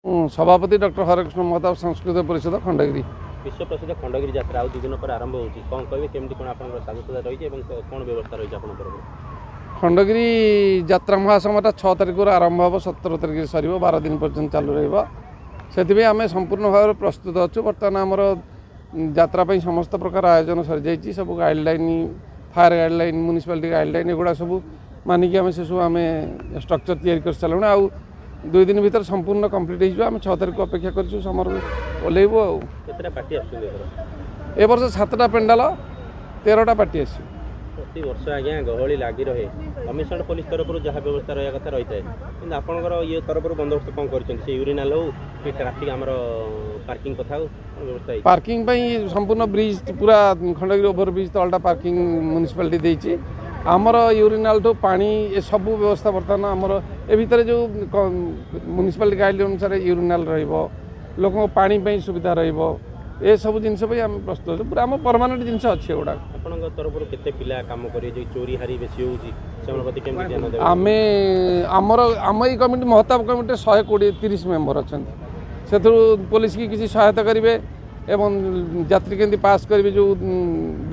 सभापति डॉक्टर हरकृष्ण महताब सांस्कृतिक परिषद खंडगिरी। विश्व प्रसिद्ध खंडगिरी यात्रा आउ 2 दिन पर आरंभ होची कोन कहबे केमती कोन आपन साजसज्जा रही एवं कोन व्यवस्था रही आपन तरफ खंडगिरी यात्रा महासमाटा 6 तारिख आरंभ हो 17 तारिख सर 12 दिन पर्यटन चालू रही आम संपूर्ण भाव प्रस्तुत अच्छु। बर्तमान आमर यात्रा समस्त प्रकार आयोजन सरी जाइए सब guideline fire guideline municipality guideline एगुड़ा सब मानिक आम से सब आम स्ट्रक्चर तैयारी कर सारे आउ 2 दिन भीतर संपूर्ण कम्प्लीट हो 6 तारिख अपेक्षा कर समर ओल्लैबू ए वर्ष 7टा पेंडाल 13टा पार्टी आस प्रति वर्ष आज्ञा गहली लगी रहे कमिशनर पुलिस तरफ जहाँ व्यवस्था रहा कथा रही है कि आपंकर ये तरफ बंदोबस्त कौन कर यूरिनाल हो कि ट्राफिक आमर पार्किंग कथा व्यवस्था पार्किंग संपूर्ण ब्रिज पूरा खंडगिरी ओभर ब्रिज तलटा पार्किंग म्युनिसिपालिटी देती आमर यूरिनाल ठू पानी ए सब व्यवस्था बर्तमान आमर ए भितर जो म्युनिसिपालिटी गाइडलाइन अनुसार यूरिनाल रोक पानी सुविधा ये सब जिनस आम प्रस्तुत पूरा आम परमानेंट जिनस अच्छे गुड़ा आपन तरफ केते पिला काम करी जो चोरी हारी बेसी होउची सेमन प्रति केमति ध्यान देबे आमे आमर आम ई कमिटी महताब कमिटी 120-130 मेंबर अछंती सेथु पुलिस की किसी सहायता करिवे एवं यात्री केमति पास करिवे जो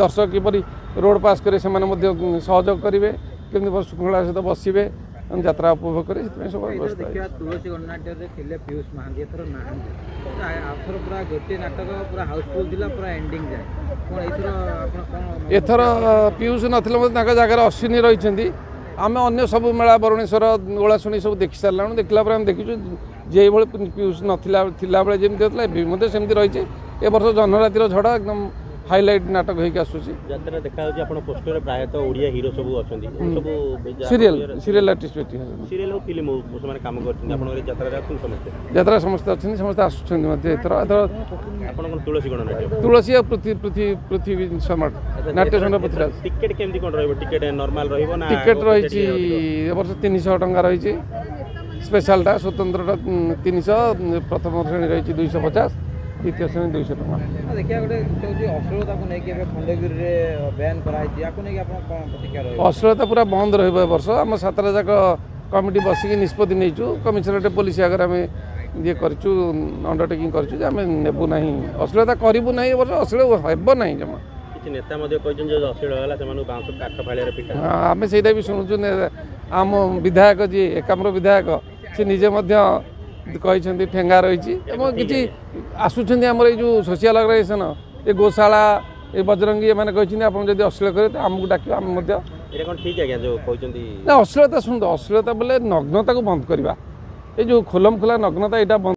दर्शक किपरि रोड पास करे से माने मध्ये सहयोग करिवे केमति सुखला सहित बसिवे यात्रा उपभोग करे सब व्यवस्था देखिए तुलसी गणनाट्य रे थिले पीयूष महांती एथर ना आथर पूरा गोटे नाटक पूरा हाउसफुल दिला पूरा एंडिंग जाय कोन एथर आपण कोन एथर पीयूष नथिले मध्ये ताका जागा अश्विनी रहिसेंती आमे अन्य सब मेला बरुणेश्वर ओळाशुणी सब देखि सारलाणु देखला पर हम देखिछु जे भଳି पीयूष नथिला थिला बेले जेमति होतला मध्ये सेमति रहिছে ए वर्ष जनरातिर झड़ एकदम हाइलाइट नाटक होइक आसुची यात्रा देखा होची आपण पोस्टर प्रायत ओडिया हीरो सब अछंती सब सीरियल आर्टिस्ट बेटी सीरियल हो फिल्म हो सब काम करछन आपण यात्रा रे कोन समस्या यात्रा समस्त अछन समस्त आसुछन मध्ये एथर आपण कोन तुलसी गणनाट्य तुलसी पृथ्वी सम्राट नाट्य संघ पृथ्वीराज टिकट केमति कोन रहबो टिकट नॉर्मल रहबो ना टिकट रहिछि ए वर्ष 300 टंका रहिछि स्पेशलटा स्वतंत्रटा 300 प्रथम श्रेणी रहिछि 250 द्वितीय श्रेणी 200 टंका देखिए गोटे अश्लीलता को लेकिन खंडगिरी रे बैन कराई आपको नहीं आप कौन प्रतिक्रिया रही अश्लीलता पूरा बंद रहिबो ए वर्ष हम 7टा जाक कमिटी बसिक निष्पत्ति नहींचु कमिशनरेट पुलिस आगे आम ये करचु अंडरटेकिंग करचु जे आम नेबु नाही अश्लीलता करिबु नाही ए वर्ष अश्लील हेबो नाही जमा किछि नेता मध्ये कहजन जे अश्लील होला से मानु बांस काठ फाळिया रे पिटा आम सेटा भी सुनुचु आम विधायक जी एकाम्र विधायक से निजे मध्ये कहते ठेंगा रही कि आसुँच आम जो सोशल ऑर्गनाइजेशन ये गोशाला ये बजरंगी मैंने कहते आप जब अश्लील करें आमको डाक आम ठीक है जो अश्लीलता शुणु अश्लीलता बोले नग्नता को बंद करवा ये जो खोलम खोला नग्नता यहाँ बंद